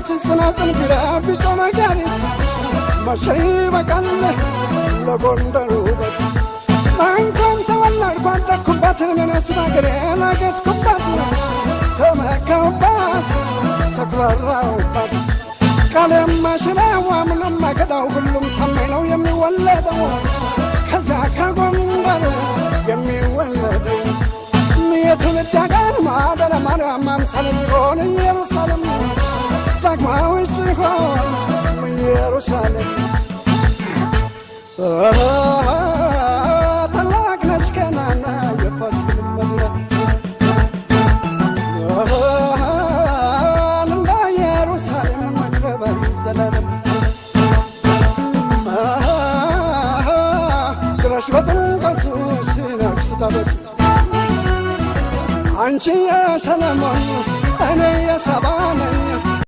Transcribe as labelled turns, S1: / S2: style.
S1: ቤት ጽናጽን ቢረብ ጮማ ጋሪት መሸይ በቃል ለጎንደር ውበት አንተም ተወለድኩ አደግኩባት እኔስ በአገሬን አጌጥኩባት ተመካሁባት ተኩራራሁባት ቃሌም ማሽላዋ ምንም ማገዳው ሁሉም ታማኝ ነው የሚወለደው ከዛ ከጎንደር የሚወለደው የትውልድ አገር ማደረ ማርያም አምሳለ ጽዮን ኢየሩሳሌም ዳግማዊ ጽዮን ኢየሩሳሌም ታላቅ ነች ገናና የፋሲል መዲና እንደ ኢየሩሳሌም መከበር ዘላለም ድረሽ በጥምቀቱ ሲነግስ ታቦት አንቺ የሰለሞን እኔ የሳባ ነኝ